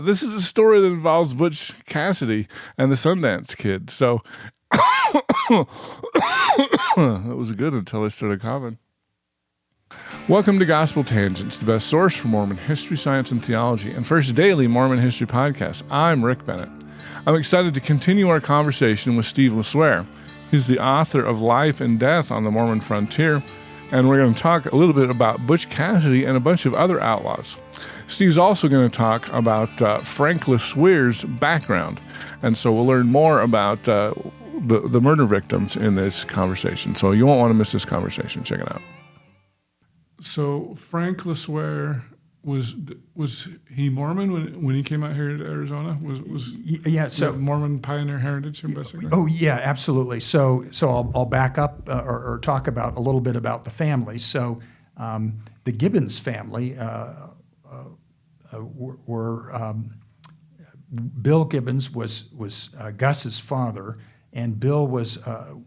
this is a story that involves Butch Cassidy and the Sundance Kid. So that was good until I started coughing. Welcome to Gospel Tangents, the best source for Mormon history, science, and theology, and first daily Mormon history podcast. I'm Rick Bennett. I'm excited to continue our conversation with Steve LeSueur. He's the author of Life and Death on the Mormon Frontier, and we're going to talk a little bit about Butch Cassidy and a bunch of other outlaws. Steve's also going to talk about Frank LeSueur's background, and so we'll learn more about the murder victims in this conversation. So you won't want to miss this conversation. Check it out. So Frank LeSueur, was he Mormon when he came out here to Arizona? So Mormon pioneer heritage, basically. Oh yeah, absolutely. So I'll back up or talk about a little bit about the family. So the Gibbons family were Bill Gibbons was Gus's father, and Bill was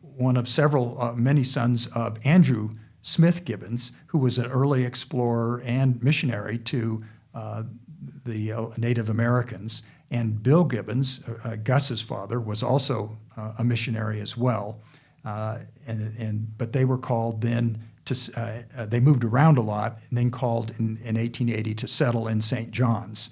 one of many sons of Andrew Smith Gibbons, who was an early explorer and missionary to the Native Americans. And Bill Gibbons, Gus's father, was also a missionary as well. But they were called then they moved around a lot, and then called in 1880 to settle in St. John's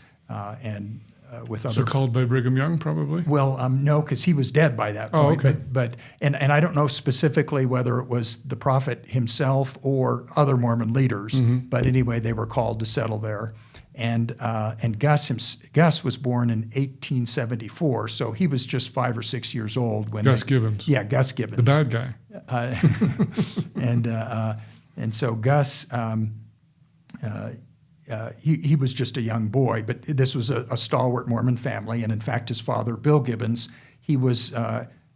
with other. So called by Brigham Young, probably? Well, no, because he was dead by that point. Oh, okay. But I don't know specifically whether it was the prophet himself or other Mormon leaders. Mm-hmm. But anyway, they were called to settle there. And Gus was born in 1874, so he was just 5 or 6 years old when Gus Gibbons. Yeah, Gus Gibbons, the bad guy. And so Gus. He was just a young boy, but this was a stalwart Mormon family, and in fact, his father, Bill Gibbons, he was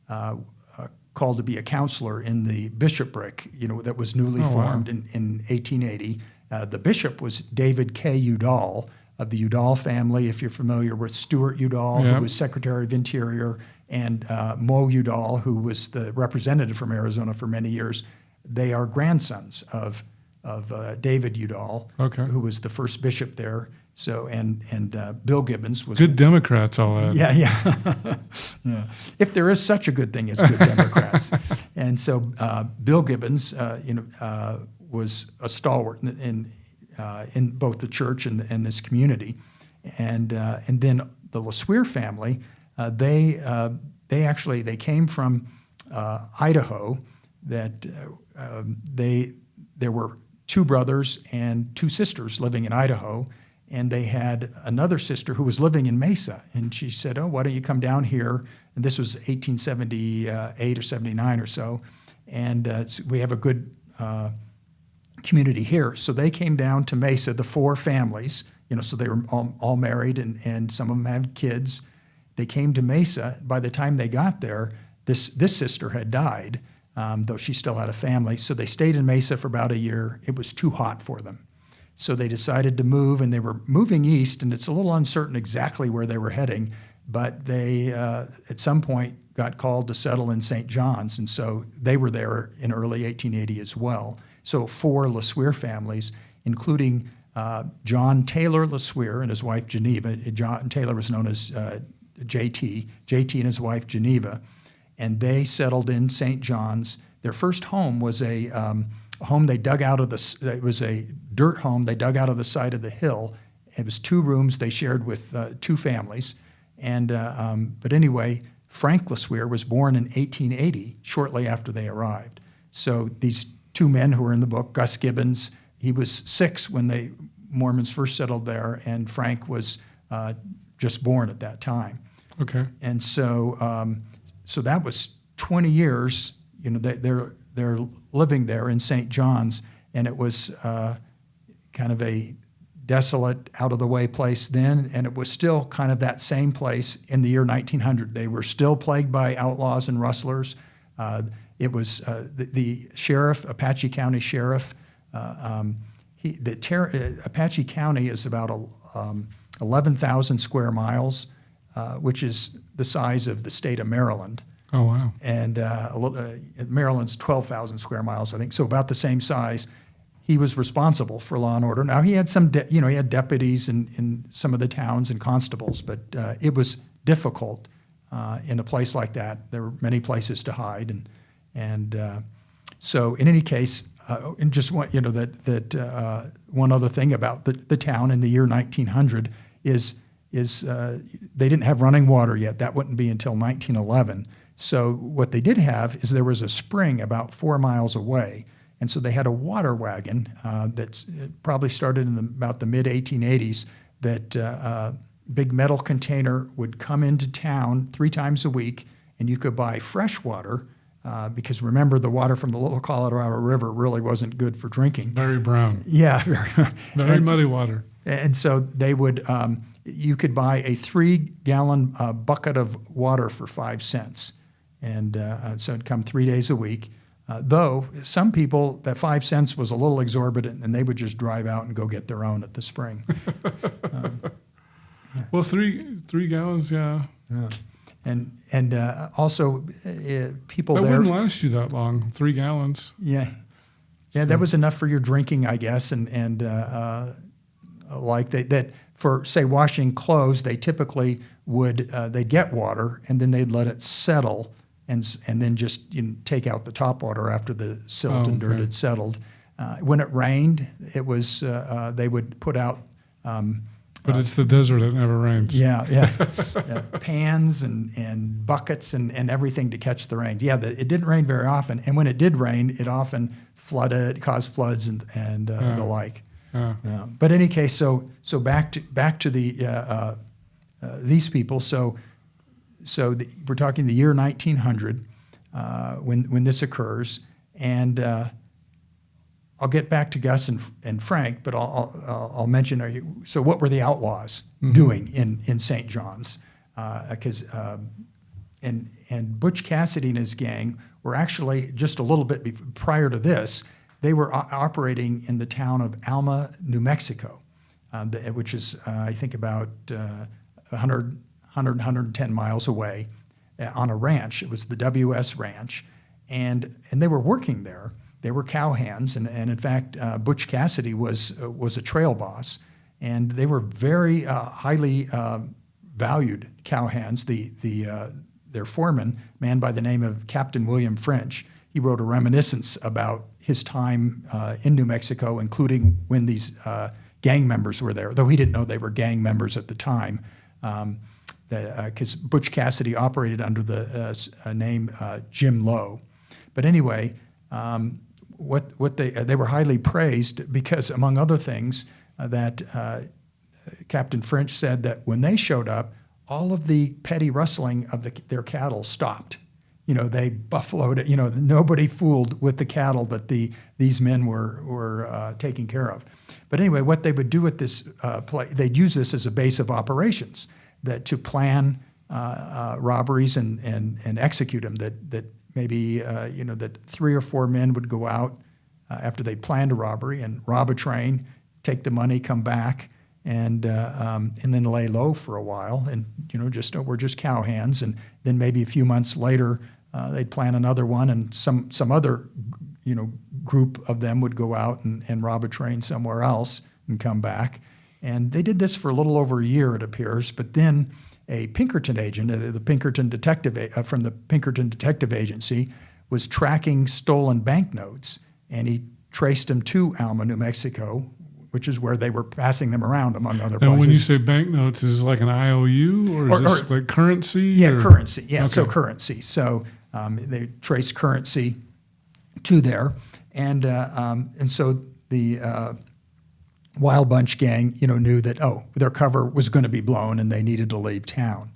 called to be a counselor in the bishopric, that was newly formed in 1880. The bishop was David K. Udall of the Udall family, if you're familiar with Stuart Udall, who was Secretary of Interior, and Mo Udall, who was the representative from Arizona for many years. They are grandsons of David Udall, who was the first bishop there. So and Bill Gibbons was good Democrats, all that. Yeah. Yeah. If there is such a good thing as good Democrats, and so Bill Gibbons, was a stalwart in both the church and this community, and then the LeSueur family, they came from Idaho. That there were 2 brothers and 2 sisters living in Idaho, and they had another sister who was living in Mesa, and she said, "Oh, why don't you come down here?" And this was 1878 or 79 or so, and we have a good community here. So they came down to Mesa, the 4 families, so they were all married, and some of them had kids. They came to Mesa. By the time they got there, this sister had died, though she still had a family. So they stayed in Mesa for about a year. It was too hot for them. So they decided to move, and they were moving east, and it's a little uncertain exactly where they were heading, but they, at some point, got called to settle in St. John's, and so they were there in early 1880 as well. So 4 LeSueur families, including John Taylor LeSueur and his wife Geneva. John Taylor was known as JT and his wife Geneva, and they settled in St. John's. Their first home was a home they dug out of it was a dirt home they dug out of the side of the hill. It was 2 rooms they shared with 2 families. But anyway, Frank LeSueur was born in 1880, shortly after they arrived. So these 2 men who are in the book, Gus Gibbons, he was 6 when the Mormons first settled there, and Frank was just born at that time. Okay. And so so that was 20 years, they're living there in St. John's, and it was kind of a desolate, out-of-the-way place then, and it was still kind of that same place in the year 1900. They were still plagued by outlaws and rustlers. It was the sheriff, Apache County Sheriff. Apache County is about 11,000 square miles, which is the size of the state of Maryland. Oh, wow. And Maryland's 12,000 square miles, I think, so about the same size. he was responsible for law and order. Now he had some, he had deputies in some of the towns and constables, but it was difficult in a place like that. There were many places to hide, and so in any case, and just one, one other thing about the town in the year 1900 is they didn't have running water yet. That wouldn't be until 1911. So what they did have is there was a spring about 4 miles away. And so they had a water wagon that's probably started in about the mid-1880s that big metal container would come into town 3 times a week, and you could buy fresh water because remember, the water from the Little Colorado River really wasn't good for drinking. Very brown. Yeah. Very muddy water. And so they would, you could buy a 3-gallon bucket of water for 5 cents. And so it'd come 3 days a week. Though some people, that 5 cents was a little exorbitant, and they would just drive out and go get their own at the spring. Well, three gallons, yeah. And also people that there. That wouldn't last you that long. 3 gallons. Yeah, that was enough for your drinking, I guess. And like that for say washing clothes, they typically would they'd get water and then they'd let it settle. And then just take out the top water after the silt and dirt had settled. When it rained, it was they would put out. But it's the desert; it never rains. Yeah. Pans and buckets and everything to catch the rain. Yeah, it didn't rain very often, and when it did rain, it often caused floods and the like. Yeah. But in any case, so back to the these people. So we're talking the year 1900 when this occurs, and I'll get back to Gus and Frank, but I'll mention. So what were the Outlaws doing in St. John's? Because and Butch Cassidy and his gang were actually just a little bit prior to this. They were operating in the town of Alma, New Mexico, which is I think about 110 miles away on a ranch. It was the WS Ranch, and they were working there. They were cowhands, and in fact, Butch Cassidy was a trail boss, and they were very highly valued cowhands. Their foreman, a man by the name of Captain William French, he wrote a reminiscence about his time in New Mexico, including when these gang members were there, though he didn't know they were gang members at the time. Because Butch Cassidy operated under the name Jim Lowe. But anyway, what they were highly praised because, among other things, that Captain French said that when they showed up, all of the petty rustling of their cattle stopped. They buffaloed it. Nobody fooled with the cattle that these men were taking care of. But anyway, what they would do with this they'd use this as a base of operations. That to plan robberies and execute them. That maybe that 3 or 4 men would go out after they planned a robbery and rob a train, take the money, come back, and then lay low for a while. And we're just cowhands. And then maybe a few months later, they'd plan another one, and some other group of them would go out and rob a train somewhere else and come back. And they did this for a little over a year, it appears. But then a Pinkerton agent, the Pinkerton detective from the Pinkerton Detective Agency, was tracking stolen banknotes, and he traced them to Alma, New Mexico, which is where they were passing them around, among other places. And when you say banknotes, is it like an IOU, or is this like currency? Yeah, currency. Yeah, okay. So currency. So they traced currency to there, and so the Wild Bunch gang, knew that, their cover was going to be blown and they needed to leave town.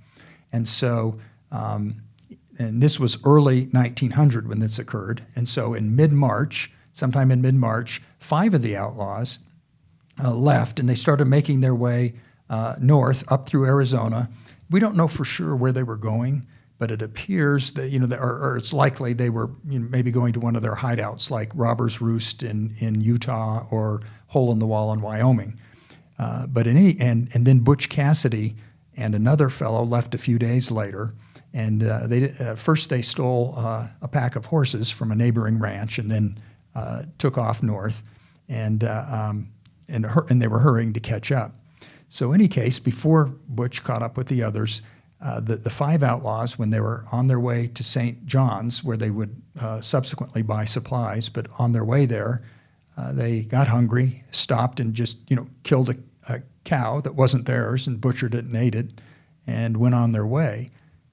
And so, and this was early 1900 when this occurred. And so sometime in mid-March, 5 of the Outlaws left, and they started making their way north up through Arizona. We don't know for sure where they were going, but it appears that, or it's likely they were maybe going to one of their hideouts like Robber's Roost in Utah or Hole in the Wall in Wyoming. But and then Butch Cassidy and another fellow left a few days later. And first they stole a pack of horses from a neighboring ranch and then took off north. and they were hurrying to catch up. So in any case, before Butch caught up with the others, the five outlaws, when they were on their way to St. John's, where they would subsequently buy supplies, but on their way there, they got hungry, stopped and just killed a cow that wasn't theirs and butchered it and ate it, and went on their way.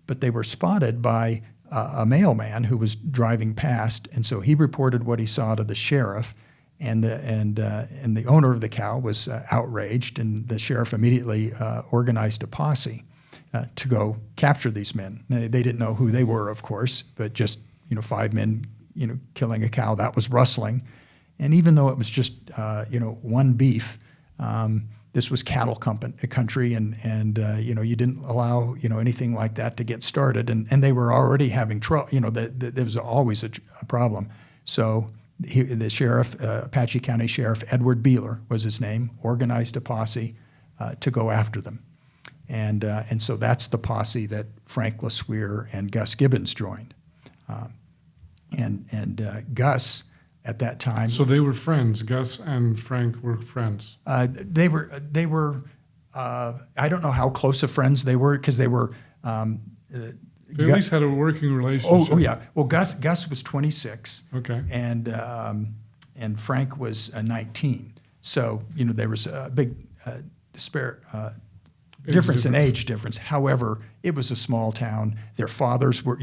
But they were spotted by a mailman who was driving past, and so he reported what he saw to the sheriff, and the owner of the cow was outraged, and the sheriff immediately organized a posse to go capture these men. Now, they didn't know who they were, of course, but just five men killing a cow, that was rustling. And even though it was just one beef, this was cattle country, and you didn't allow anything like that to get started, and they were already having trouble. There was always a problem. So the sheriff, Apache County Sheriff Edward Beeler was his name, organized a posse to go after them, and so that's the posse that Frank LeSueur and Gus Gibbons joined, and Gus. At that time, so they were friends. Gus and Frank were friends. They were. I don't know how close of friends they were because they were. They at least had a working relationship. Oh yeah. Well, Gus was 26. Okay. And Frank was 19. So there was a big difference in age difference. However, it was a small town. Their fathers were,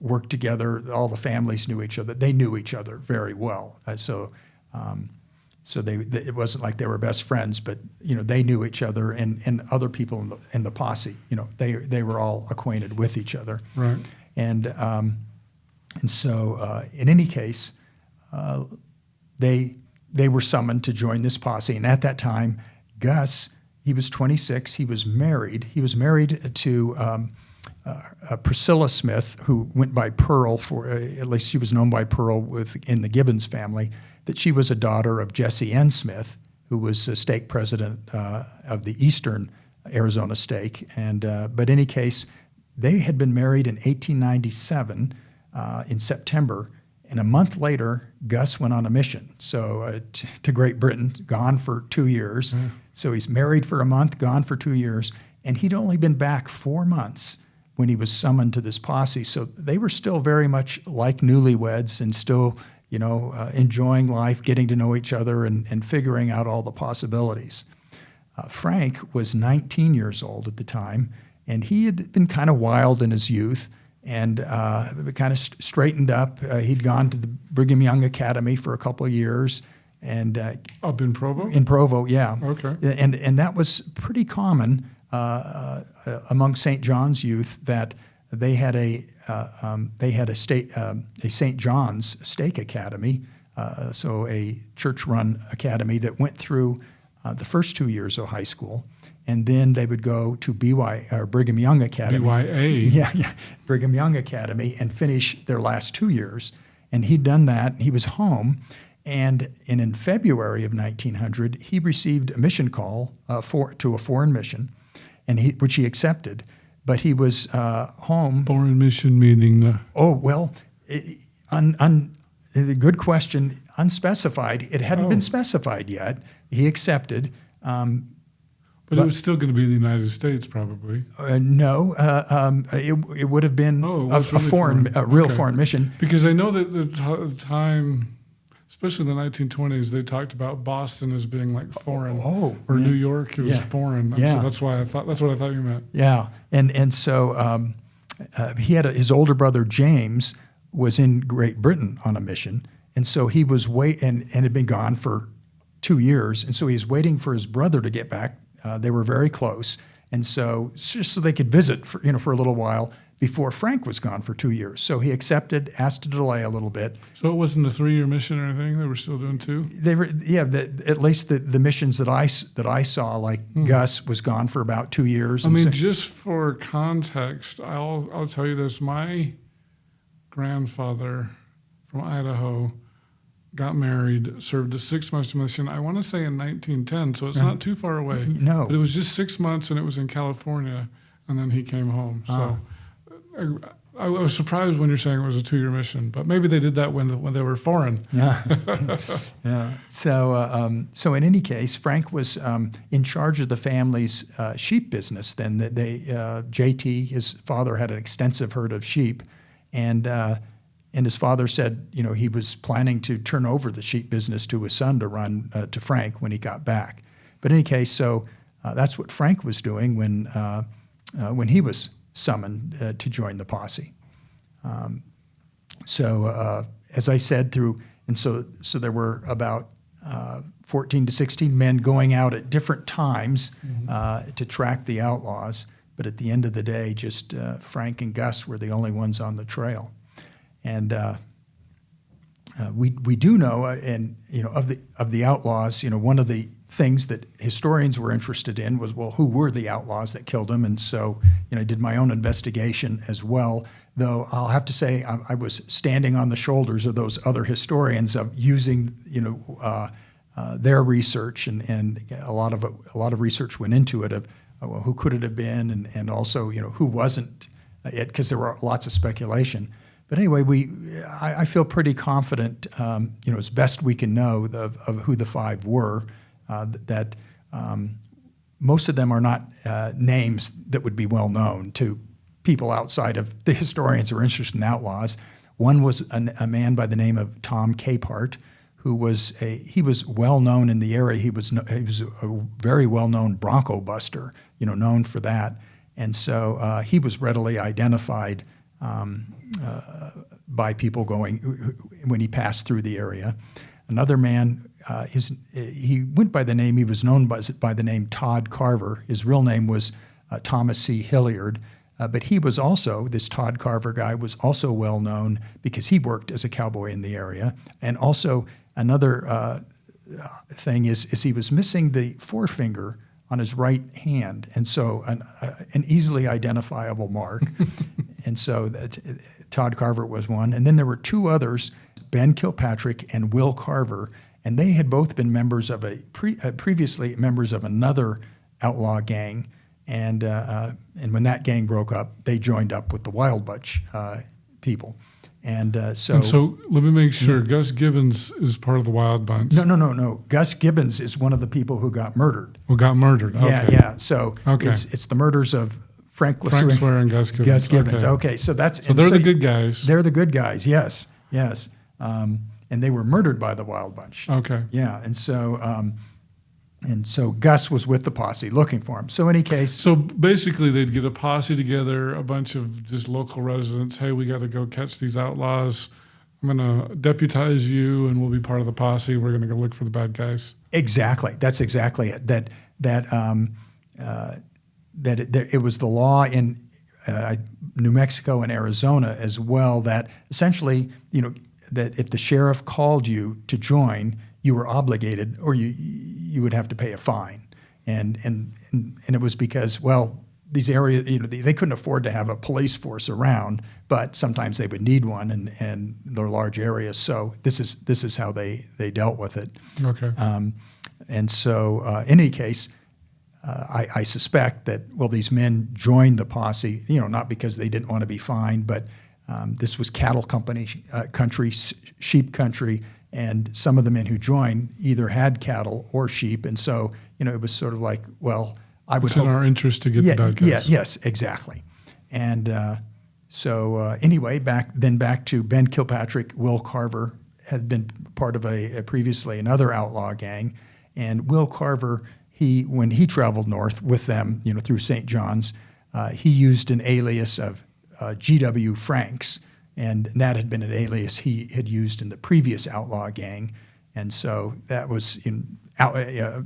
worked together. All the families knew each other. They knew each other very well. So it wasn't like they were best friends, but they knew each other, and other people in the posse. They were all acquainted with each other. Right. And so in any case, they were summoned to join this posse. And at that time, Gus. He was 26. He was married. He was married to Priscilla Smith, who went by Pearl. At least she was known by Pearl in the Gibbons family. That she was a daughter of Jesse N. Smith, who was a stake president of the Eastern Arizona stake. But in any case, they had been married in 1897 in September. And a month later, Gus went on a mission. So to Great Britain, gone for 2 years. Mm. So he's married for a month, gone for 2 years, and he'd only been back 4 months when he was summoned to this posse. So they were still very much like newlyweds and still, enjoying life, getting to know each other, and figuring out all the possibilities. Frank was 19 years old at the time, and he had been kind of wild in his youth and kind of straightened up. He'd gone to the Brigham Young Academy for a couple of years. And up in Provo? In Provo, yeah. Okay. And that was pretty common among St. John's youth that they had a St. John's Stake Academy, so a church-run academy that went through the first 2 years of high school, and then they would go to Brigham Young Academy. BYA. Yeah, Brigham Young Academy, and finish their last 2 years. And he'd done that. He was home. And in February of 1900, he received a mission call to a foreign mission, which he accepted. But he was home. Foreign mission meaning? Oh, well, good question. Unspecified. It hadn't been specified yet. He accepted. But it was still going to be the United States, probably. No, it would have been a real foreign mission. Because I know that the time, especially in the 1920s, they talked about Boston as being like foreign, or New York was foreign. So that's what I thought you meant. Yeah, and so he had his older brother James was in Great Britain on a mission, and so he was and had been gone for 2 years, and so he was waiting for his brother to get back. They were very close, and so just so they could visit for a little while before Frank was gone for 2 years. So he accepted, asked to delay a little bit. So it wasn't a 3-year mission or anything. They were still doing 2. They were, at least the missions that I saw, like Gus was gone for about 2 years. I mean, just for context, I'll tell you this: my grandfather from Idaho got married, served a 6-month mission, I want to say in 1910, so it's not too far away. No. But it was just 6 months, and it was in California, and then he came home. So I was surprised when you're saying it was a 2-year mission, but maybe they did that when they were foreign. Yeah, yeah. So in any case, Frank was in charge of the family's sheep business. Then JT, his father, had an extensive herd of sheep, and his father said, he was planning to turn over the sheep business to his son to run to Frank when he got back. But in any case, so that's what Frank was doing when he was summoned to join the posse. As I said, so there were about 14 to 16 men going out at different times to track the outlaws. But at the end of the day, just Frank and Gus were the only ones on the trail. And we do know, of the outlaws, one of the things that historians were interested in was, well, who were the outlaws that killed him? And so, I did my own investigation as well, though I'll have to say I was standing on the shoulders of those other historians of using, their research, and a lot of research went into it of well, who could it have been, and also, who wasn't it, because there were lots of speculation. But anyway, I feel pretty confident, as best we can know of who the 5 were, that most of them are not names that would be well known to people outside of the historians who are interested in outlaws. One was a man by the name of Tom Capehart, who was well known in the area. He was a very well known bronco buster, known for that, and so he was readily identified by people when he passed through the area. Another man, he went by the name, he was known by the name Todd Carver. His real name was Thomas C. Hilliard, but he was also, this Todd Carver guy was also well known because he worked as a cowboy in the area. And also another thing is he was missing the forefinger on his right hand, and so an easily identifiable mark. And so Todd Carver was one. And then there were 2 others, Ben Kilpatrick and Will Carver, and they had both been members of previously members of another outlaw gang. And when that gang broke up, they joined up with the Wild Butch people. And so let me make sure, Gus Gibbons is part of the Wild Bunch. No. Gus Gibbons is one of the people who got murdered. Who got murdered? Okay. Yeah. So it's the murders of Frank LeSueur and Gus Gibbons. Okay. So they're the good guys. They're the good guys. Yes. And they were murdered by the Wild Bunch. Okay. Yeah. And so Gus was with the posse looking for him. So in any case... So basically they'd get a posse together, a bunch of just local residents. Hey, we got to go catch these outlaws. I'm going to deputize you, and we'll be part of the posse. We're going to go look for the bad guys. Exactly. That's exactly it. It was the law in New Mexico and Arizona as well that essentially, that if the sheriff called you to join, you were obligated, or you would have to pay a fine, and it was because, well, these areas, they couldn't afford to have a police force around, but sometimes they would need one, and they're large areas. So this is how they dealt with it. Okay. And so in any case, I suspect that, well, these men joined the posse, not because they didn't want to be fined, but this was cattle country, sheep country. And some of the men who joined either had cattle or sheep, and so it was sort of like, well, I would. It's in our interest to get the bad guys. Yes, exactly. And anyway, back to Ben Kilpatrick. Will Carver had been part of previously another outlaw gang, and Will Carver, when he traveled north with them, through St. John's, he used an alias of G.W. Franks. And that had been an alias he had used in the previous outlaw gang, and so that was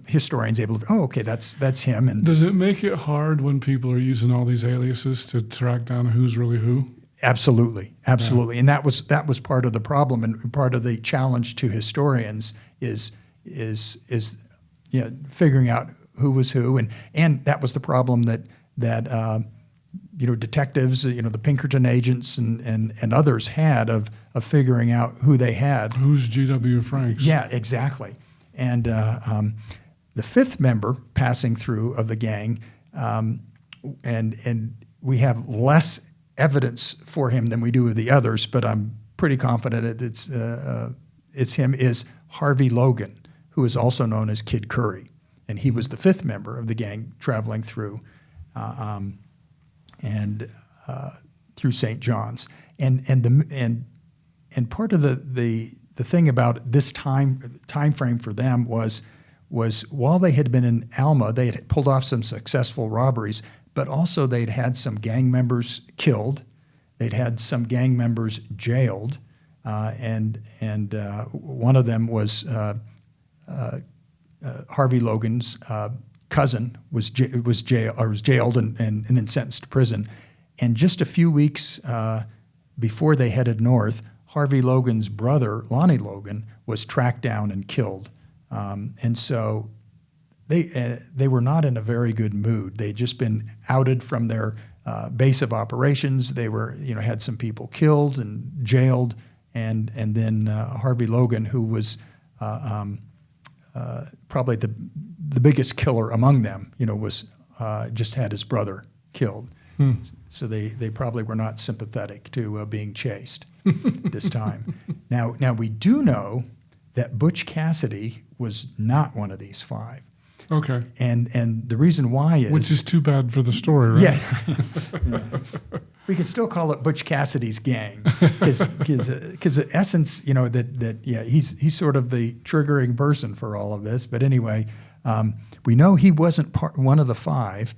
historians able to, okay, that's him. And does it make it hard when people are using all these aliases to track down who's really who? Absolutely, yeah. And that was part of the problem, and part of the challenge to historians is figuring out who was who, and that was the problem that detectives, the Pinkerton agents and others had of figuring out who they had. Who's G.W. Franks? Yeah, exactly. And the 5th member passing through of the gang, and we have less evidence for him than we do of the others, but I'm pretty confident it's him, is Harvey Logan, who is also known as Kid Curry. And he was the fifth member of the gang traveling through through St. John's. And part of the thing about this time frame for them was while they had been in Alma, they had pulled off some successful robberies, but also they'd had some gang members killed, they'd had some gang members jailed, and one of them was Harvey Logan's cousin was jailed and then sentenced to prison. And just a few weeks before they headed north, Harvey Logan's brother, Lonnie Logan, was tracked down and killed. And so they were not in a very good mood. They'd just been outed from their base of operations. They were, had some people killed and jailed, and then Harvey Logan, who was probably the biggest killer among them, was just had his brother killed. So they probably were not sympathetic to being chased this time. Now we do know that Butch Cassidy was not one of these five. Okay. And the reason why is... Which is too bad for the story, right? Yeah. We could still call it Butch Cassidy's gang, because the essence, he's sort of the triggering person for all of this. But anyway, we know he wasn't one of the five,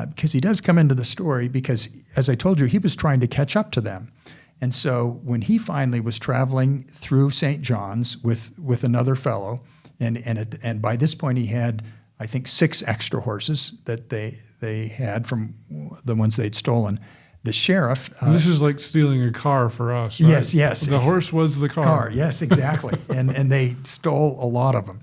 because he does come into the story because, as I told you, he was trying to catch up to them. And so when he finally was traveling through St. John's with another fellow, and by this point he had, I think, 6 extra horses that they had from the ones they'd stolen. The sheriff... this is like stealing a car for us, right? Yes. The horse was the car. Yes, exactly. and they stole a lot of them.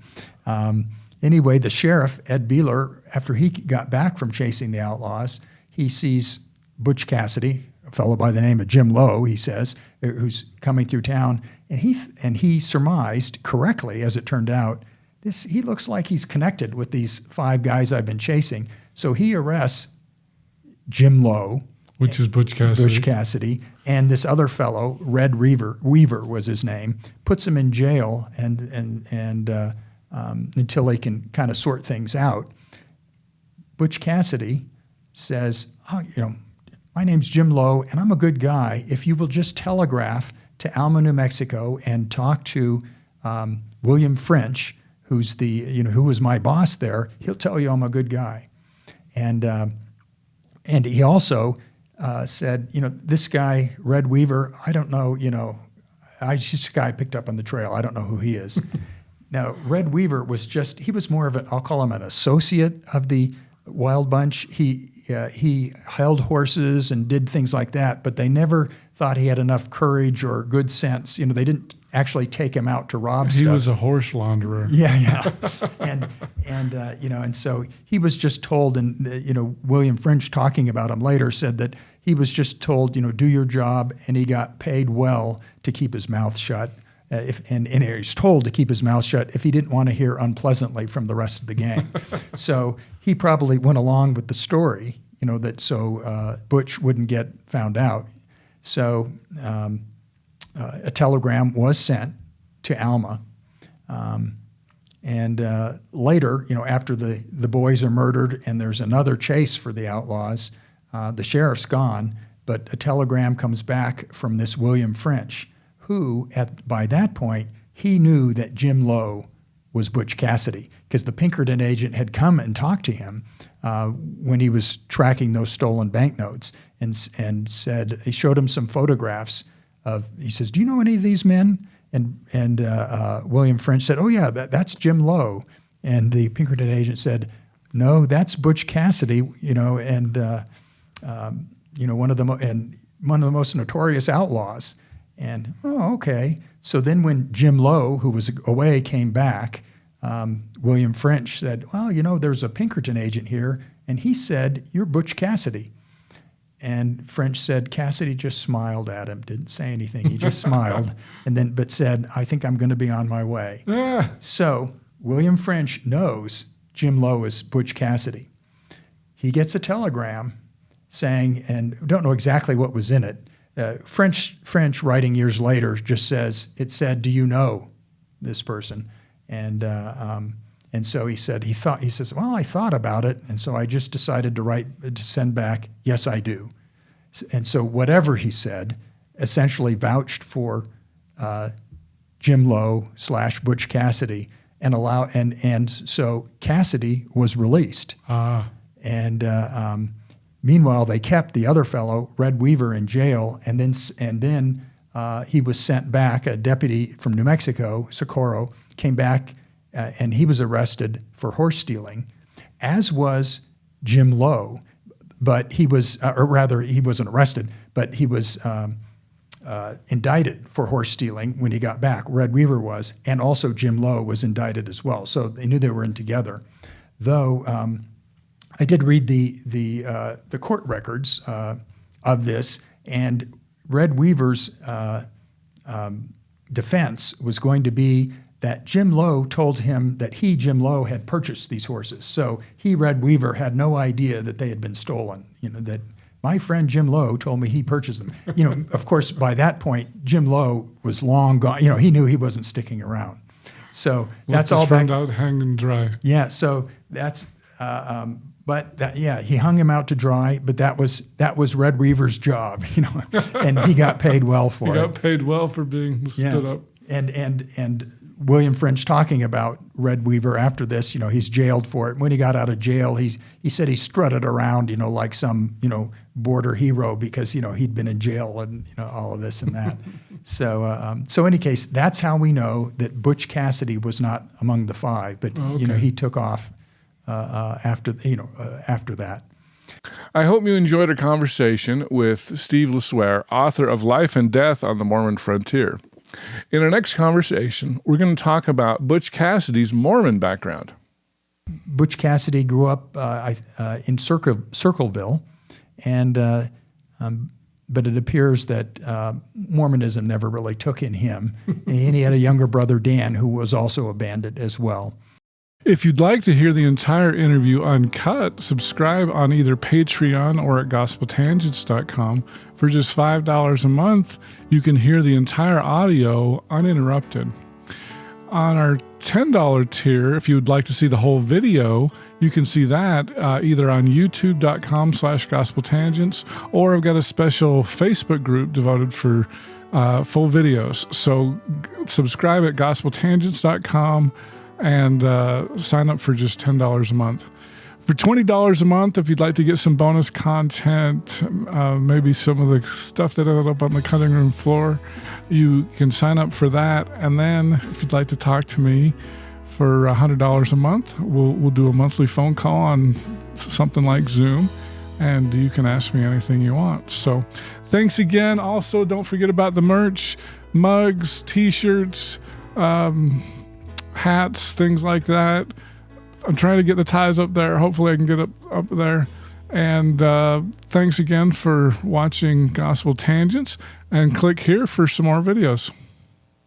Anyway, the sheriff, Ed Beeler, after he got back from chasing the outlaws, he sees Butch Cassidy, a fellow by the name of Jim Lowe, he says, who's coming through town, and he surmised correctly, as it turned out, he looks like he's connected with these 5 guys I've been chasing. So he arrests Jim Lowe, which is Butch Cassidy, and this other fellow, Red Weaver was his name, puts him in jail and until they can kind of sort things out. Butch Cassidy says, my name's Jim Lowe, and I'm a good guy. If you will just telegraph to Alma, New Mexico, and talk to William French, who's who was my boss there, he'll tell you I'm a good guy. And he also said, this guy, Red Weaver, I don't know, just a guy I picked up on the trail. I don't know who he is. Now, Red Weaver he was more of I'll call him an associate of the Wild Bunch. He held horses and did things like that, but they never thought he had enough courage or good sense. They didn't actually take him out to rob stuff. He was a horse launderer. Yeah. And so he was just told, and William French, talking about him later, said that he was just told, do your job, and he got paid well to keep his mouth shut. And he was told to keep his mouth shut if he didn't want to hear unpleasantly from the rest of the gang. So he probably went along with the story, so Butch wouldn't get found out. So a telegram was sent to Alma. And later, after the boys are murdered and there's another chase for the outlaws, the sheriff's gone, but a telegram comes back from this William French, who, by that point, he knew that Jim Lowe was Butch Cassidy, because the Pinkerton agent had come and talked to him when he was tracking those stolen banknotes, and said, he showed him some photographs he says, do you know any of these men? And William French said, oh yeah, that's Jim Lowe. And the Pinkerton agent said, no, that's Butch Cassidy, and one of the most notorious outlaws. And, oh, okay. So then when Jim Lowe, who was away, came back, William French said, well, there's a Pinkerton agent here, and he said, you're Butch Cassidy. And French said, Cassidy just smiled at him, didn't say anything. He just smiled, but said, I think I'm going to be on my way. So William French knows Jim Lowe is Butch Cassidy. He gets a telegram saying, and don't know exactly what was in it. French writing years later just says, it said, "Do you know this person?" And so he says, "Well, I thought about it, and so I just decided to send back, 'Yes, I do.'" And so whatever he said essentially vouched for Jim Lowe / Butch Cassidy, and so Cassidy was released. And meanwhile, they kept the other fellow, Red Weaver, in jail, and then he was sent back. A deputy from New Mexico, Socorro, came back, and he was arrested for horse stealing, as was Jim Lowe. But he was, or rather, he wasn't arrested, but he was indicted for horse stealing when he got back. Red Weaver was, and also Jim Lowe was indicted as well. So they knew they were in together. Though I did read the court records of this, and Red Weaver's defense was going to be that Jim Lowe told him that Jim Lowe, had purchased these horses. So Red Weaver, had no idea that they had been stolen. That my friend Jim Lowe told me he purchased them. Of course, by that point, Jim Lowe was long gone. He knew he wasn't sticking around. So that's all back out hanging dry. Yeah. So that's. He hung him out to dry, but that was Red Weaver's job, and he got paid well for it. He got paid well for being stood up. And William French talking about Red Weaver after this, he's jailed for it. When he got out of jail, he said he strutted around, like some, border hero because, he'd been in jail and, all of this and that. So any case, that's how we know that Butch Cassidy was not among the five, but, he took off after that. I hope you enjoyed our conversation with Steve LeSueur, author of Life and Death on the Mormon Frontier. In our next conversation, we're going to talk about Butch Cassidy's Mormon background. Butch Cassidy grew up in Circleville, and but it appears that Mormonism never really took in him. And he had a younger brother, Dan, who was also a bandit as well. If you'd like to hear the entire interview uncut, subscribe on either Patreon or at gospeltangents.com. For just $5 a month, you can hear the entire audio uninterrupted. On our $10 tier, if you would like to see the whole video, you can see that either on youtube.com/gospeltangents, or I've got a special Facebook group devoted for full videos. So subscribe at gospeltangents.com and sign up for just $10 a month. For $20 a month, if you'd like to get some bonus content, maybe some of the stuff that ended up on the cutting room floor, you can sign up for that. And then if you'd like to talk to me for $100 a month, we'll do a monthly phone call on something like Zoom, and you can ask me anything you want. So thanks again. Also, don't forget about the merch, mugs, t-shirts, hats, things like that. I'm trying to get the ties up there. Hopefully I can get up there. And thanks again for watching Gospel Tangents, and click here for some more videos.